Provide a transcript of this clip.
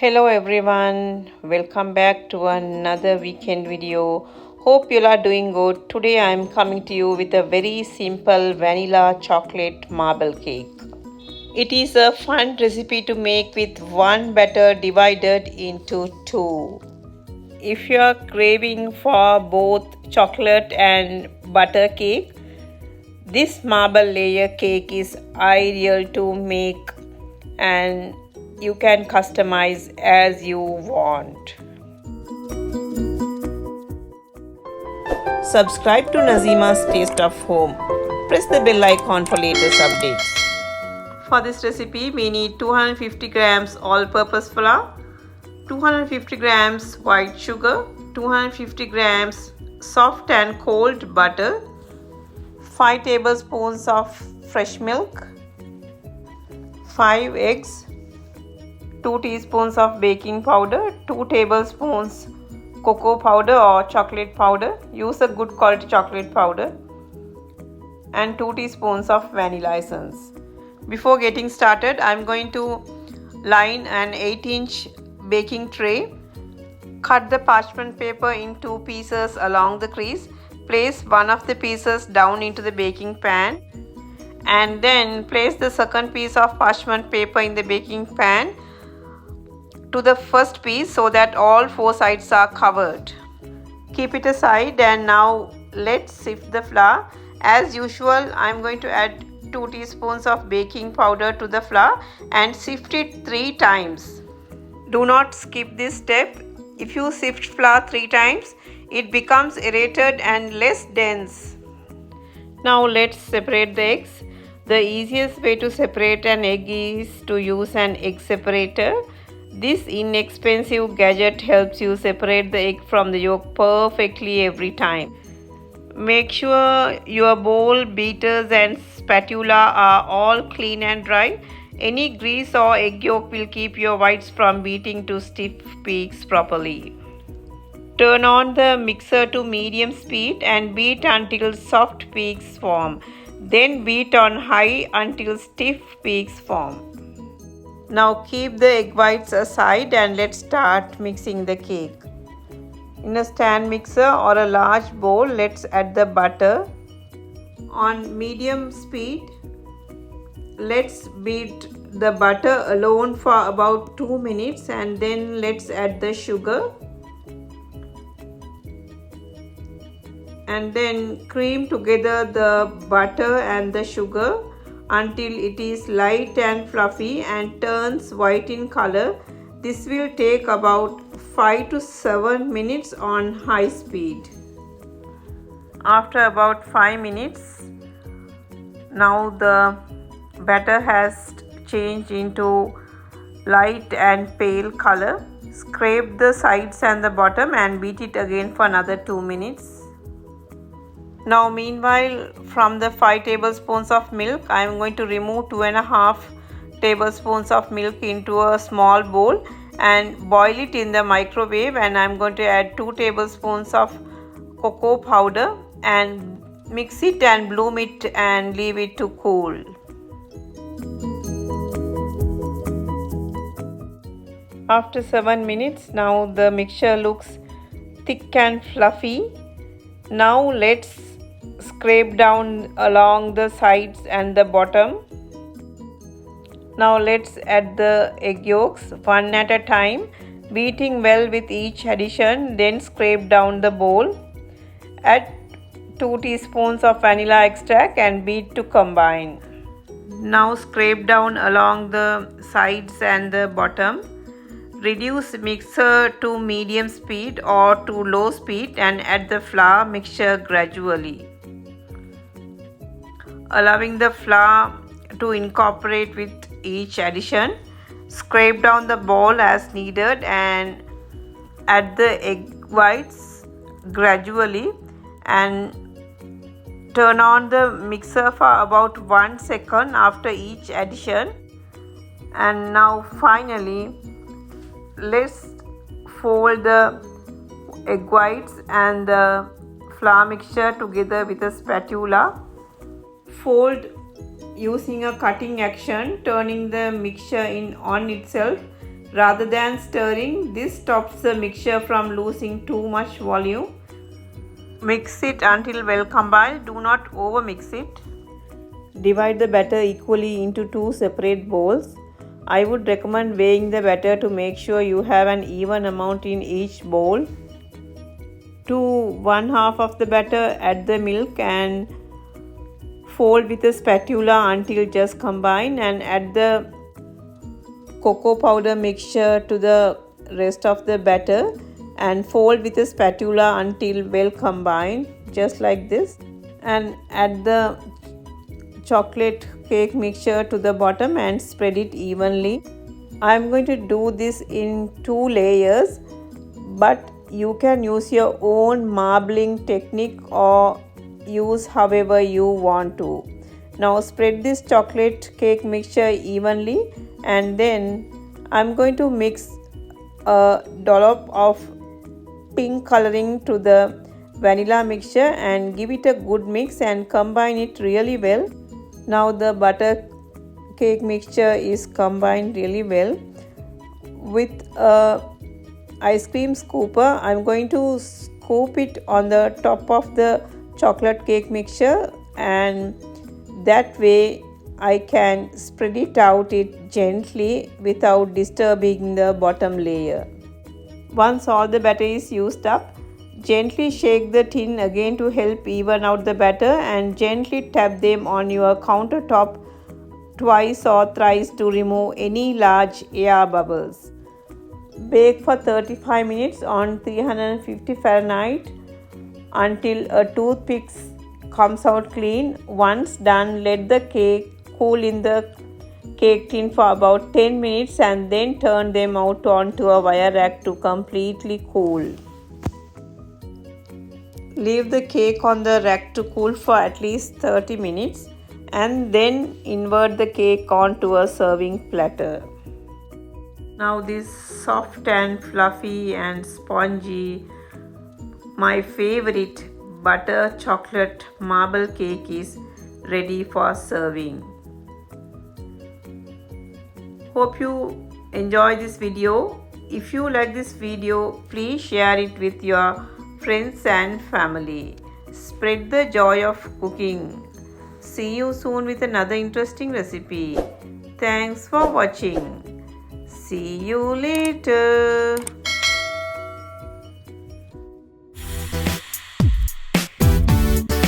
Hello everyone, welcome back to another weekend video. Hope you are doing good. Today I am coming to you with a very simple vanilla chocolate marble cake. It is a fun recipe to make with one batter divided into two. If you are craving for both chocolate and butter cake, this marble layer cake is ideal to make and you can customize as you want. Subscribe to Nazima's Taste of Home. Press the bell icon for latest updates. For this recipe, we need 250 grams all-purpose flour, 250 grams white sugar, 250 grams soft and cold butter, 5 tablespoons of fresh milk, 5 eggs, 2 teaspoons of baking powder, 2 tablespoons cocoa powder or chocolate powder. Use a good quality chocolate powder, and 2 teaspoons of vanilla essence. Before getting started, I am going to line an 8-inch baking tray. Cut the parchment paper in 2 pieces along the crease. Place one of the pieces down into the baking pan and then place the second piece of parchment paper in the baking pan to the first piece so that all 4 sides are covered. Keep it aside, and now let's sift the flour. As usual, I am going to add 2 teaspoons of baking powder to the flour and sift it 3 times. Do not skip this step. If you sift flour 3 times, it becomes aerated and less dense. Now let's separate the eggs. The easiest way to separate an egg is to use an egg separator. This inexpensive gadget helps you separate the egg from the yolk perfectly every time. Make sure your bowl, beaters and spatula are all clean and dry. Any grease or egg yolk will keep your whites from beating to stiff peaks properly. Turn on the mixer to medium speed and beat until soft peaks form. Then beat on high until stiff peaks form. Now keep the egg whites aside and let's start mixing the cake. In a stand mixer or a large bowl, let's add the butter. On medium speed, let's beat the butter alone for about 2 minutes and then let's add the sugar. And then cream together the butter and the sugar until it is light and fluffy and turns white in color. This will take about 5 to 7 minutes on high speed. After about 5 minutes, now the batter has changed into light and pale color. Scrape the sides and the bottom and beat it again for another 2 minutes. Now meanwhile, from the 5 tablespoons of milk, I am going to remove 2.5 tablespoons of milk into a small bowl and boil it in the microwave, and I am going to add 2 tablespoons of cocoa powder and mix it and bloom it and leave it to cool. After 7 minutes, now the mixture looks thick and fluffy. Now let's scrape down along the sides and the bottom. Now let's add the egg yolks one at a time, beating well with each addition, then scrape down the bowl. Add 2 teaspoons of vanilla extract and beat to combine. Now scrape down along the sides and the bottom. Reduce mixer to medium speed or to low speed and add the flour mixture gradually, allowing the flour to incorporate with each addition. Scrape down the bowl as needed and add the egg whites gradually and turn on the mixer for about 1 second after each addition. And now finally, let's fold the egg whites and the flour mixture together with a spatula. Fold using a cutting action, turning the mixture in on itself Rather than stirring, this stops the mixture from losing too much volume. Mix it until well combined. Do not over mix it. Divide the batter equally into two separate bowls. I would recommend weighing the batter to make sure you have an even amount in each bowl. To 1/2 of the batter, add the milk and fold with a spatula until just combined, and add the cocoa powder mixture to the rest of the batter and fold with a spatula until well combined, just like this, and add the chocolate cake mixture to the bottom and spread it evenly. I am going to do this in 2 layers, but you can use your own marbling technique or use however you want to. Now spread this chocolate cake mixture evenly, and then I'm going to mix a dollop of pink coloring to the vanilla mixture and give it a good mix and combine it really well. Now the butter cake mixture is combined really well. With a ice cream scooper, I'm going to scoop it on the top of the chocolate cake mixture, and that way I can spread it out gently without disturbing the bottom layer. Once all the batter is used up, gently shake the tin again to help even out the batter, and gently tap them on your countertop twice or thrice to remove any large air bubbles. Bake for 35 minutes on 350 Fahrenheit until a toothpick comes out clean. Once done, let the cake cool in the cake tin for about 10 minutes and then turn them out onto a wire rack to completely cool. Leave the cake on the rack to cool for at least 30 minutes and then invert the cake onto a serving platter. Now this soft and fluffy and spongy, my favorite butter chocolate marble cake is ready for serving. Hope you enjoy this video. If you like this video, please share it with your friends and family. Spread the joy of cooking. See you soon with another interesting recipe. Thanks for watching. See you later.